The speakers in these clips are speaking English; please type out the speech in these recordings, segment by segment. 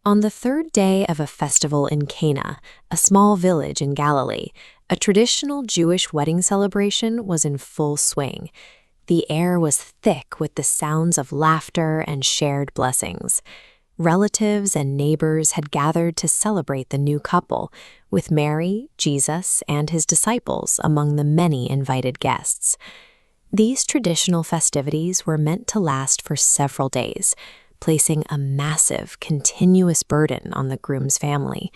On the third day of a festival in Cana, a small village in Galilee, a traditional Jewish wedding celebration was in full swing. The air was thick with the sounds of laughter and shared blessings. Relatives and neighbors had gathered to celebrate the new couple, with Mary, Jesus, and his disciples among the many invited guests. These traditional festivities were meant to last for several days, placing a massive, continuous burden on the groom's family.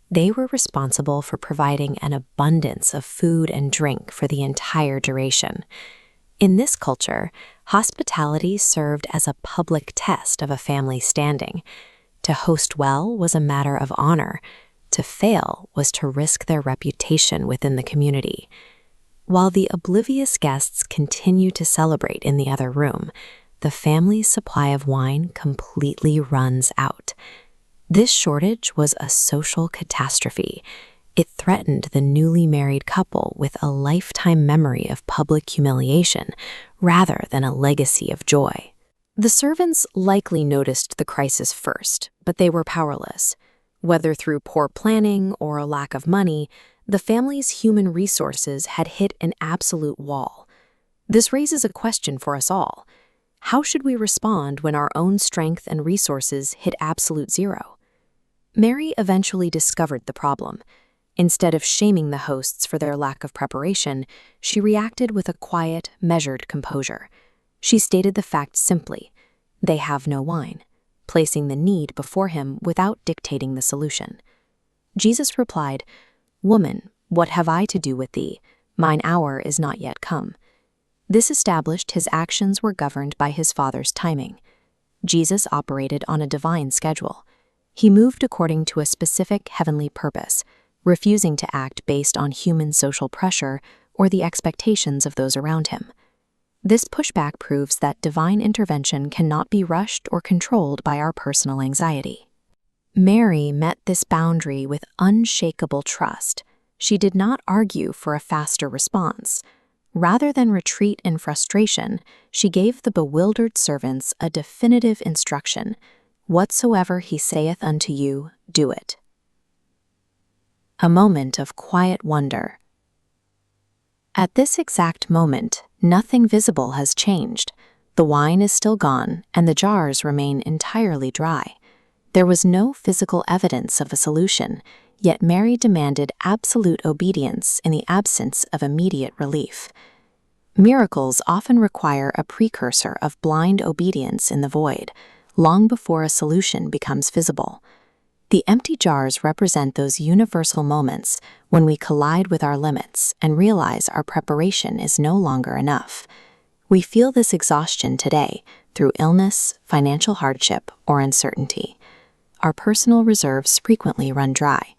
They were responsible for providing an abundance of food and drink for the entire duration. In this culture, hospitality served as a public test of a family's standing. To host well was a matter of honor. To fail was to risk their reputation within the community. While the oblivious guests continued to celebrate in the other room, the family's supply of wine completely runs out. This shortage was a social catastrophe. It threatened the newly married couple with a lifetime memory of public humiliation rather than a legacy of joy. The servants likely noticed the crisis first, but they were powerless. Whether through poor planning or a lack of money, the family's human resources had hit an absolute wall. This raises a question for us all. How should we respond when our own strength and resources hit absolute zero? Mary eventually discovered the problem. Instead of shaming the hosts for their lack of preparation, she reacted with a quiet, measured composure. She stated the fact simply: they have no wine, placing the need before him without dictating the solution. Jesus replied, "Woman, what have I to do with thee? Mine hour is not yet come." This established his actions were governed by his Father's timing. Jesus operated on a divine schedule. He moved according to a specific heavenly purpose, refusing to act based on human social pressure or the expectations of those around him. This pushback proves that divine intervention cannot be rushed or controlled by our personal anxiety. Mary met this boundary with unshakable trust. She did not argue for a faster response. Rather than retreat in frustration, she gave the bewildered servants a definitive instruction: "Whatsoever he saith unto you, do it." A moment of quiet wonder. At this exact moment, nothing visible has changed. The wine is still gone, and the jars remain entirely dry. There was no physical evidence of a solution, yet Mary demanded absolute obedience in the absence of immediate relief. Miracles often require a precursor of blind obedience in the void, long before a solution becomes visible. The empty jars represent those universal moments when we collide with our limits and realize our preparation is no longer enough. We feel this exhaustion today through illness, financial hardship, or uncertainty. Our personal reserves frequently run dry.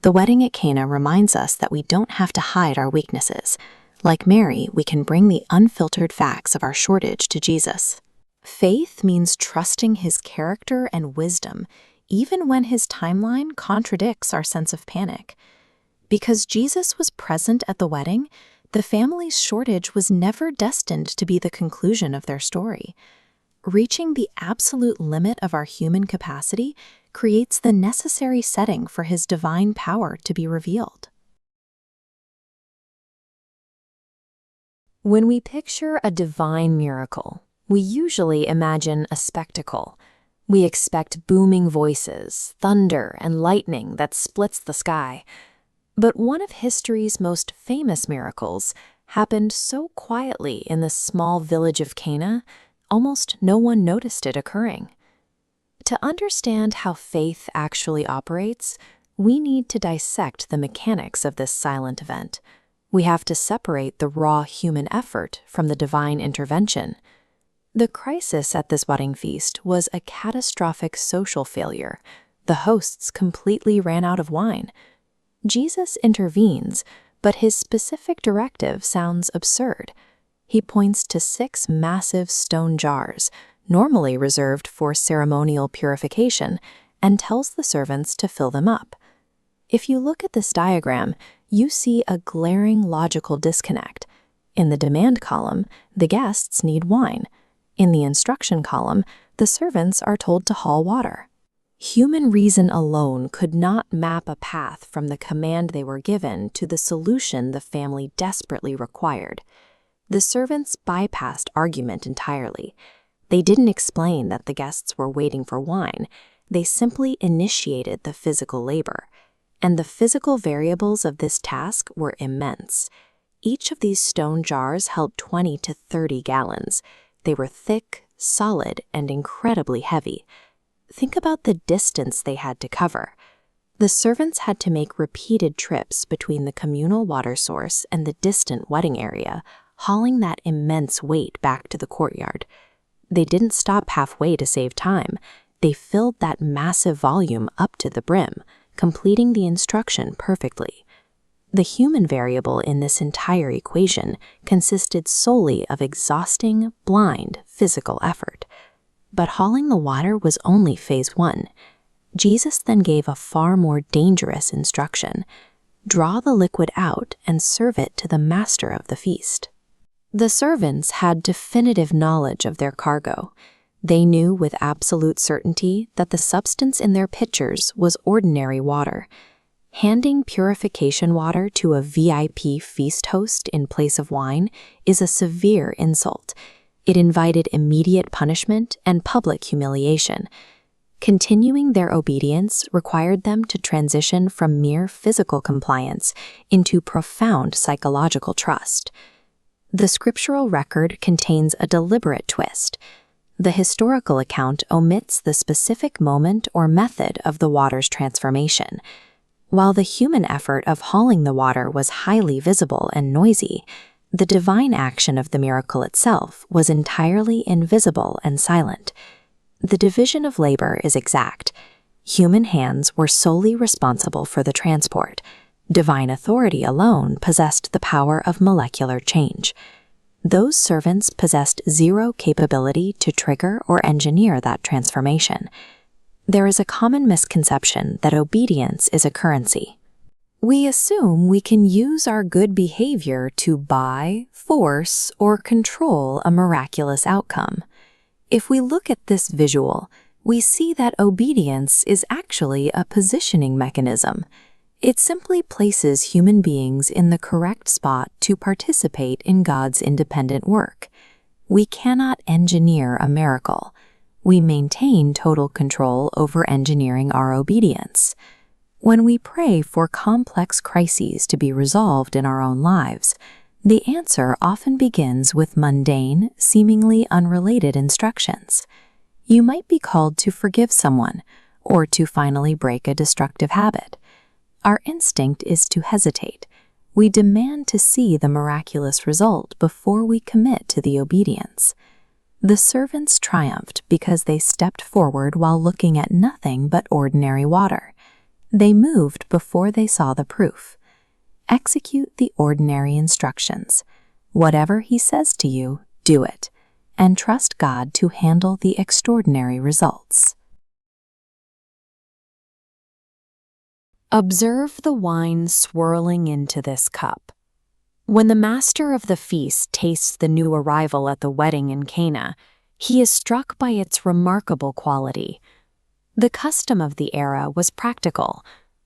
The wedding at Cana reminds us that we don't have to hide our weaknesses. Like Mary, we can bring the unfiltered facts of our shortage to Jesus. Faith means trusting his character and wisdom, even when his timeline contradicts our sense of panic. Because Jesus was present at the wedding, the family's shortage was never destined to be the conclusion of their story. Reaching the absolute limit of our human capacity creates the necessary setting for his divine power to be revealed. When we picture a divine miracle, we usually imagine a spectacle. We expect booming voices, thunder, and lightning that splits the sky. But one of history's most famous miracles happened so quietly in the small village of Cana, almost no one noticed it occurring. To understand how faith actually operates, we need to dissect the mechanics of this silent event. We have to separate the raw human effort from the divine intervention. The crisis at this wedding feast was a catastrophic social failure. The hosts completely ran out of wine. Jesus intervenes, but his specific directive sounds absurd. He points to 6 massive stone jars, normally reserved for ceremonial purification, and tells the servants to fill them up. If you look at this diagram, you see a glaring logical disconnect. In the demand column, the guests need wine. In the instruction column, the servants are told to haul water. Human reason alone could not map a path from the command they were given to the solution the family desperately required. The servants bypassed argument entirely. They didn't explain that the guests were waiting for wine. They simply initiated the physical labor. And the physical variables of this task were immense. Each of these stone jars held 20 to 30 gallons. They were thick, solid, and incredibly heavy. Think about the distance they had to cover. The servants had to make repeated trips between the communal water source and the distant wedding area, hauling that immense weight back to the courtyard. They didn't stop halfway to save time. They filled that massive volume up to the brim, completing the instruction perfectly. The human variable in this entire equation consisted solely of exhausting, blind, physical effort. But hauling the water was only phase 1. Jesus then gave a far more dangerous instruction. Draw the liquid out and serve it to the master of the feast. The servants had definitive knowledge of their cargo. They knew with absolute certainty that the substance in their pitchers was ordinary water. Handing purification water to a VIP feast host in place of wine is a severe insult. It invited immediate punishment and public humiliation. Continuing their obedience required them to transition from mere physical compliance into profound psychological trust. The scriptural record contains a deliberate twist. The historical account omits the specific moment or method of the water's transformation. While the human effort of hauling the water was highly visible and noisy, the divine action of the miracle itself was entirely invisible and silent. The division of labor is exact. Human hands were solely responsible for the transport. Divine authority alone possessed the power of molecular change. Those servants possessed zero capability to trigger or engineer that transformation. There is a common misconception that obedience is a currency. We assume we can use our good behavior to buy, force, or control a miraculous outcome. If we look at this visual, we see that obedience is actually a positioning mechanism. It simply places human beings in the correct spot to participate in God's independent work. We cannot engineer a miracle. We maintain total control over engineering our obedience. When we pray for complex crises to be resolved in our own lives, the answer often begins with mundane, seemingly unrelated instructions. You might be called to forgive someone, or to finally break a destructive habit. Our instinct is to hesitate. We demand to see the miraculous result before we commit to the obedience. The servants triumphed because they stepped forward while looking at nothing but ordinary water. They moved before they saw the proof. Execute the ordinary instructions. Whatever He says to you, do it, and trust God to handle the extraordinary results. Observe the wine swirling into this cup. When the master of the feast tastes the new arrival at the wedding in Cana, he is struck by its remarkable quality. The custom of the era was practical.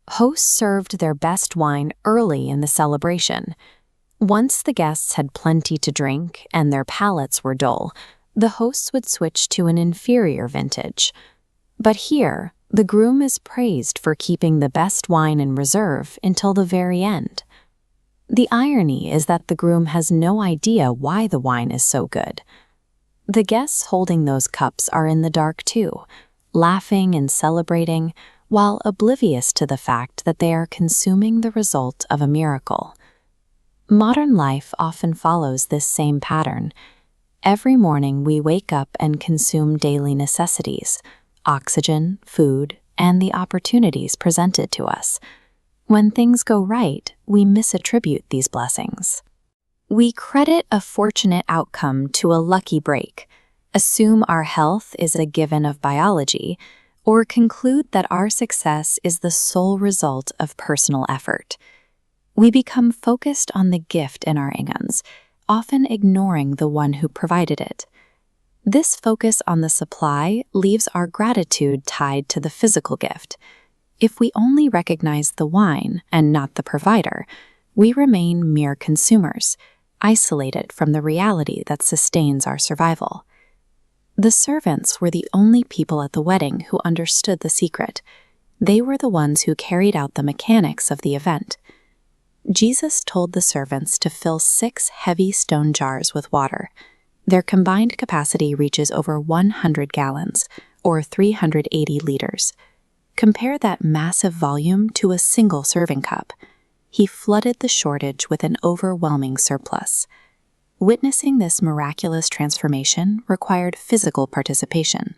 Hosts served their best wine early in the celebration. Once the guests had plenty to drink and their palates were dull, the hosts would switch to an inferior vintage. But here, the groom is praised for keeping the best wine in reserve until the very end. The irony is that the groom has no idea why the wine is so good. The guests holding those cups are in the dark too, laughing and celebrating, while oblivious to the fact that they are consuming the result of a miracle. Modern life often follows this same pattern. Every morning we wake up and consume daily necessities, oxygen, food, and the opportunities presented to us. When things go right, we misattribute these blessings. We credit a fortunate outcome to a lucky break, assume our health is a given of biology, or conclude that our success is the sole result of personal effort. We become focused on the gift in our hands, often ignoring the one who provided it. This focus on the supply leaves our gratitude tied to the physical gift. If we only recognize the wine and not the provider, we remain mere consumers, isolated from the reality that sustains our survival. The servants were the only people at the wedding who understood the secret. They were the ones who carried out the mechanics of the event. Jesus told the servants to fill 6 heavy stone jars with water. Their combined capacity reaches over 100 gallons, or 380 liters. Compare that massive volume to a single serving cup. He flooded the shortage with an overwhelming surplus. Witnessing this miraculous transformation required physical participation.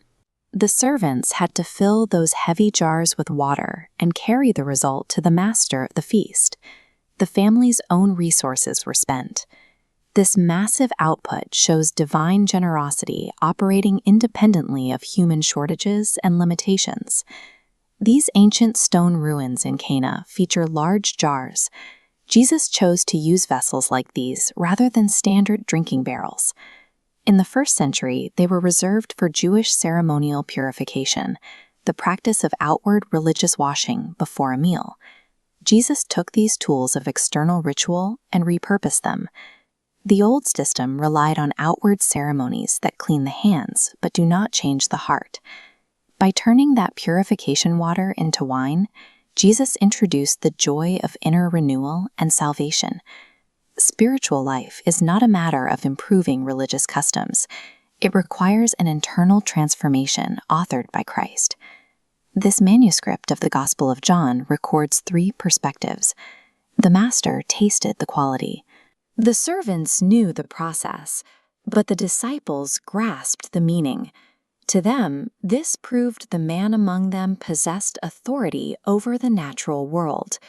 The servants had to fill those heavy jars with water and carry the result to the master of the feast. The family's own resources were spent. This massive output shows divine generosity operating independently of human shortages and limitations. These ancient stone ruins in Cana feature large jars. Jesus chose to use vessels like these rather than standard drinking barrels. In the first century, they were reserved for Jewish ceremonial purification, the practice of outward religious washing before a meal. Jesus took these tools of external ritual and repurposed them. The old system relied on outward ceremonies that clean the hands but do not change the heart. By turning that purification water into wine, Jesus introduced the joy of inner renewal and salvation. Spiritual life is not a matter of improving religious customs. It requires an internal transformation authored by Christ. This manuscript of the Gospel of John records 3 perspectives. The master tasted the quality. The servants knew the process, but the disciples grasped the meaning. To them, this proved the man among them possessed authority over the natural world.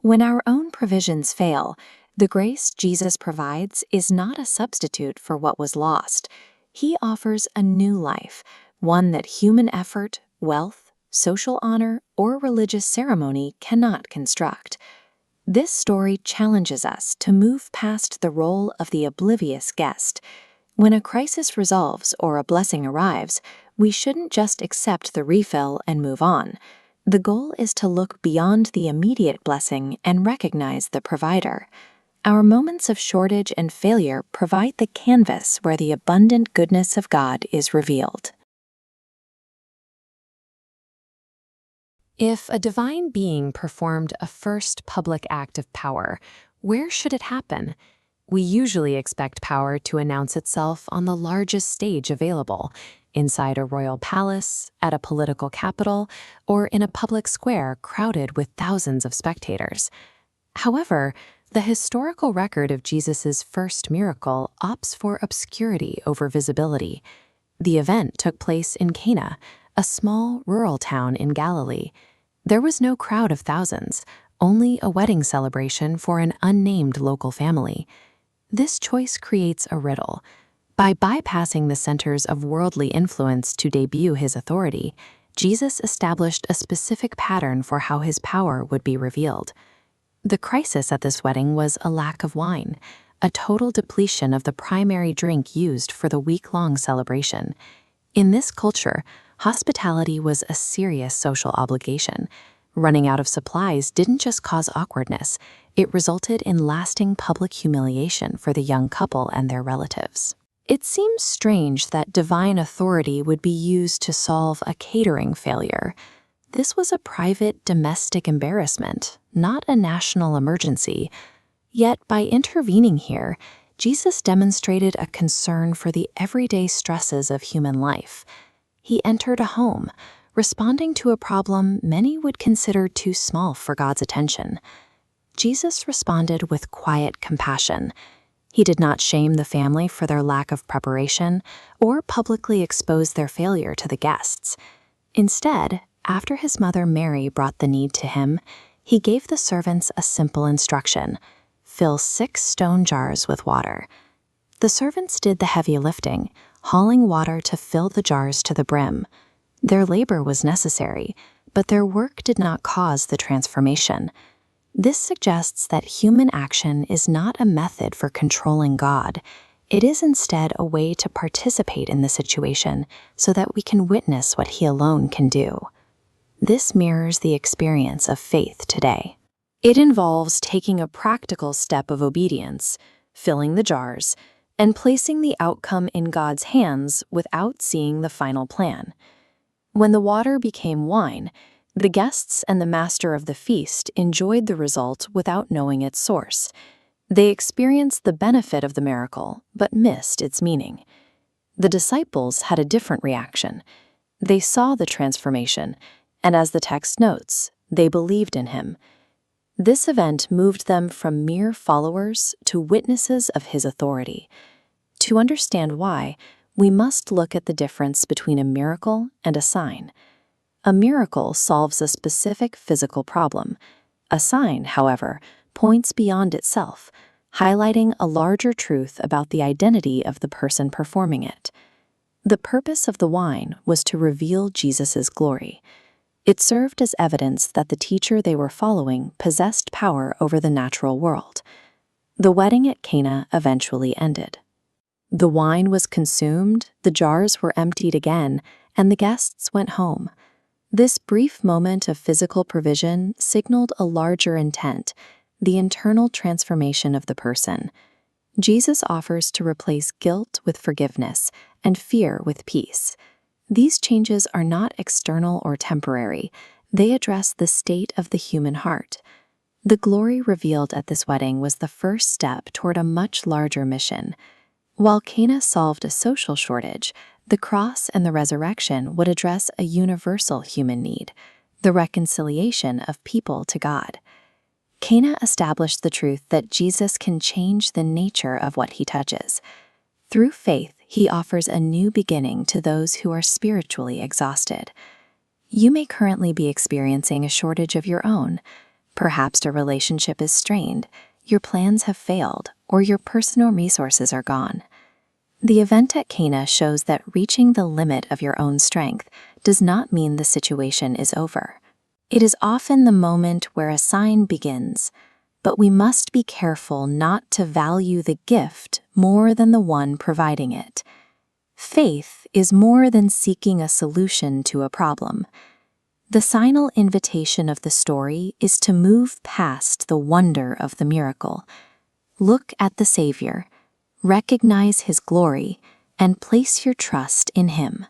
When our own provisions fail, the grace Jesus provides is not a substitute for what was lost. He offers a new life, one that human effort, wealth, social honor, or religious ceremony cannot construct. This story challenges us to move past the role of the oblivious guest. When a crisis resolves or a blessing arrives, we shouldn't just accept the refill and move on. The goal is to look beyond the immediate blessing and recognize the provider. Our moments of shortage and failure provide the canvas where the abundant goodness of God is revealed. If a divine being performed a first public act of power, where should it happen? We usually expect power to announce itself on the largest stage available, inside a royal palace, at a political capital, or in a public square crowded with thousands of spectators. However, the historical record of Jesus' first miracle opts for obscurity over visibility. The event took place in Cana, a small rural town in Galilee. There was no crowd of thousands, only a wedding celebration for an unnamed local family. This choice creates a riddle. By bypassing the centers of worldly influence to debut his authority, Jesus established a specific pattern for how his power would be revealed. The crisis at this wedding was a lack of wine, a total depletion of the primary drink used for the week-long celebration. In this culture, hospitality was a serious social obligation. Running out of supplies didn't just cause awkwardness, it resulted in lasting public humiliation for the young couple and their relatives. It seems strange that divine authority would be used to solve a catering failure. This was a private, domestic embarrassment, not a national emergency. Yet, by intervening here, Jesus demonstrated a concern for the everyday stresses of human life. He entered a home, responding to a problem many would consider too small for God's attention. Jesus responded with quiet compassion. He did not shame the family for their lack of preparation or publicly expose their failure to the guests. Instead, after his mother Mary brought the need to him, he gave the servants a simple instruction: fill 6 stone jars with water. The servants did the heavy lifting, hauling water to fill the jars to the brim. Their labor was necessary, but their work did not cause the transformation. This suggests that human action is not a method for controlling God. It is instead a way to participate in the situation so that we can witness what He alone can do. This mirrors the experience of faith today. It involves taking a practical step of obedience, filling the jars, and placing the outcome in God's hands without seeing the final plan. When the water became wine, the guests and the master of the feast enjoyed the result without knowing its source. They experienced the benefit of the miracle, but missed its meaning. The disciples had a different reaction. They saw the transformation, and as the text notes, they believed in Him. This event moved them from mere followers to witnesses of His authority. To understand why, we must look at the difference between a miracle and a sign. A miracle solves a specific physical problem. A sign, however, points beyond itself, highlighting a larger truth about the identity of the person performing it. The purpose of the wine was to reveal Jesus' glory. It served as evidence that the teacher they were following possessed power over the natural world. The wedding at Cana eventually ended. The wine was consumed, the jars were emptied again, and the guests went home. This brief moment of physical provision signaled a larger intent, the internal transformation of the person. Jesus offers to replace guilt with forgiveness and fear with peace. These changes are not external or temporary. They address the state of the human heart. The glory revealed at this wedding was the first step toward a much larger mission. While Cana solved a social shortage, the cross and the resurrection would address a universal human need, the reconciliation of people to God. Cana established the truth that Jesus can change the nature of what He touches. Through faith, He offers a new beginning to those who are spiritually exhausted. You may currently be experiencing a shortage of your own. Perhaps a relationship is strained, your plans have failed, or your personal resources are gone. The event at Cana shows that reaching the limit of your own strength does not mean the situation is over. It is often the moment where a sign begins, but we must be careful not to value the gift more than the one providing it. Faith is more than seeking a solution to a problem. The signal invitation of the story is to move past the wonder of the miracle. Look at the Savior, recognize His glory, and place your trust in Him.